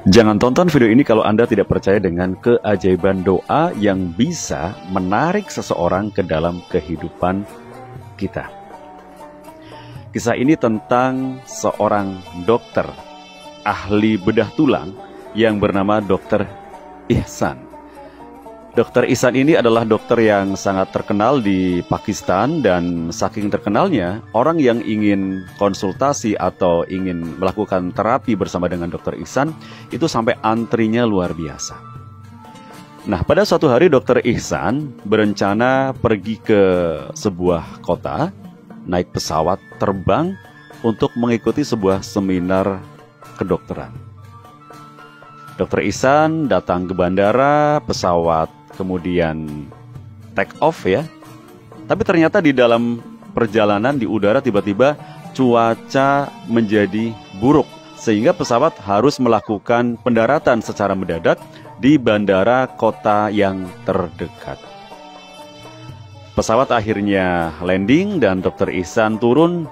Jangan tonton video ini kalau Anda tidak percaya dengan keajaiban doa yang bisa menarik seseorang ke dalam kehidupan kita. Kisah ini tentang seorang dokter ahli bedah tulang yang bernama Dr. Ihsan. Dr. Ihsan ini adalah dokter yang sangat terkenal di Pakistan, dan saking terkenalnya, orang yang ingin konsultasi atau ingin melakukan terapi bersama dengan Dr. Ihsan itu sampai antrinya luar biasa. Nah, pada suatu hari Dr. Ihsan berencana pergi ke sebuah kota, naik pesawat terbang untuk mengikuti sebuah seminar kedokteran. Dr. Ihsan datang ke bandara, pesawat kemudian take off ya. Tapi ternyata di dalam perjalanan di udara tiba-tiba cuaca menjadi buruk, sehingga pesawat harus melakukan pendaratan secara mendadak di bandara kota yang terdekat. Pesawat akhirnya landing dan Dr. Ihsan turun.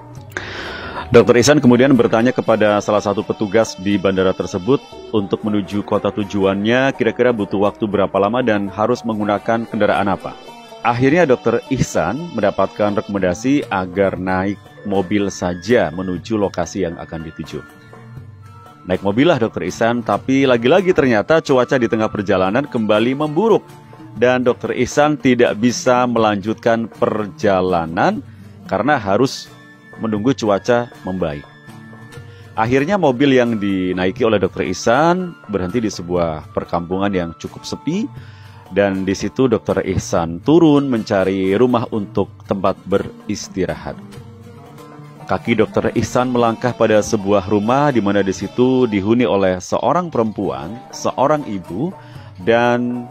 Dr. Ihsan kemudian bertanya kepada salah satu petugas di bandara tersebut untuk menuju kota tujuannya kira-kira butuh waktu berapa lama dan harus menggunakan kendaraan apa. Akhirnya Dr. Ihsan mendapatkan rekomendasi agar naik mobil saja menuju lokasi yang akan dituju. Naik mobil lah Dr. Ihsan, tapi lagi-lagi ternyata cuaca di tengah perjalanan kembali memburuk dan Dr. Ihsan tidak bisa melanjutkan perjalanan karena harus menunggu cuaca membaik. Akhirnya mobil yang dinaiki oleh Dr. Ihsan berhenti di sebuah perkampungan yang cukup sepi, dan di situ Dr. Ihsan turun mencari rumah untuk tempat beristirahat. Kaki Dr. Ihsan melangkah pada sebuah rumah di mana di situ dihuni oleh seorang perempuan, seorang ibu, dan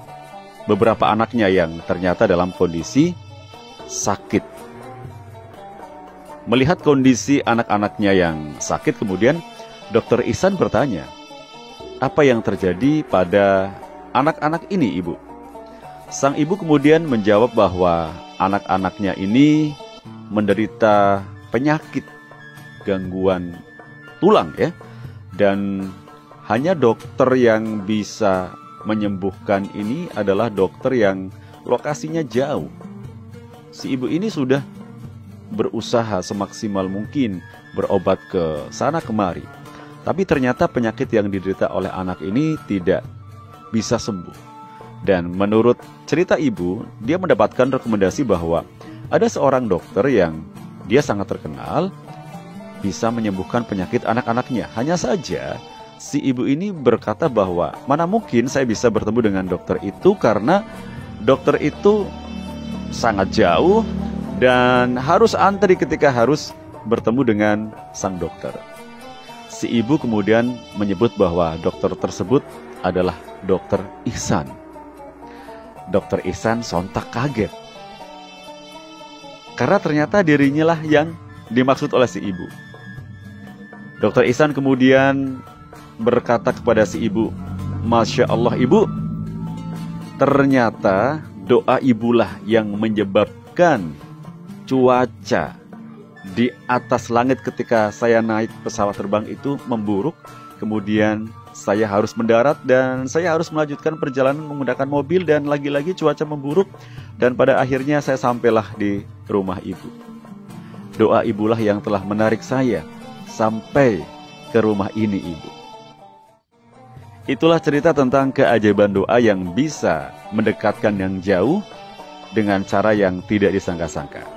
beberapa anaknya yang ternyata dalam kondisi sakit. Melihat kondisi anak-anaknya yang sakit, kemudian Dr. Ihsan bertanya, "Apa yang terjadi pada anak-anak ini, Ibu?" Sang ibu kemudian menjawab bahwa anak-anaknya ini menderita penyakit gangguan tulang ya, dan hanya dokter yang bisa menyembuhkan ini adalah dokter yang lokasinya jauh. Si ibu ini sudah berusaha semaksimal mungkin berobat ke sana kemari, tapi ternyata penyakit yang diderita oleh anak ini tidak bisa sembuh. Dan menurut cerita ibu, dia mendapatkan rekomendasi bahwa ada seorang dokter yang dia sangat terkenal bisa menyembuhkan penyakit anak-anaknya. Hanya saja si ibu ini berkata bahwa mana mungkin saya bisa bertemu dengan dokter itu karena dokter itu sangat jauh dan harus antri ketika harus bertemu dengan sang dokter. Si ibu kemudian menyebut bahwa dokter tersebut adalah Dr. Ihsan. Dr. Ihsan sontak kaget, karena ternyata dirinya lah yang dimaksud oleh si ibu. Dr. Ihsan kemudian berkata kepada si ibu, "Masya Allah ibu, ternyata doa ibulah yang menyebabkan cuaca di atas langit ketika saya naik pesawat terbang itu memburuk. Kemudian saya harus mendarat dan saya harus melanjutkan perjalanan menggunakan mobil dan lagi-lagi cuaca memburuk. Dan pada akhirnya saya sampailah di rumah ibu. Doa ibulah yang telah menarik saya sampai ke rumah ini ibu." Itulah cerita tentang keajaiban doa yang bisa mendekatkan yang jauh dengan cara yang tidak disangka-sangka.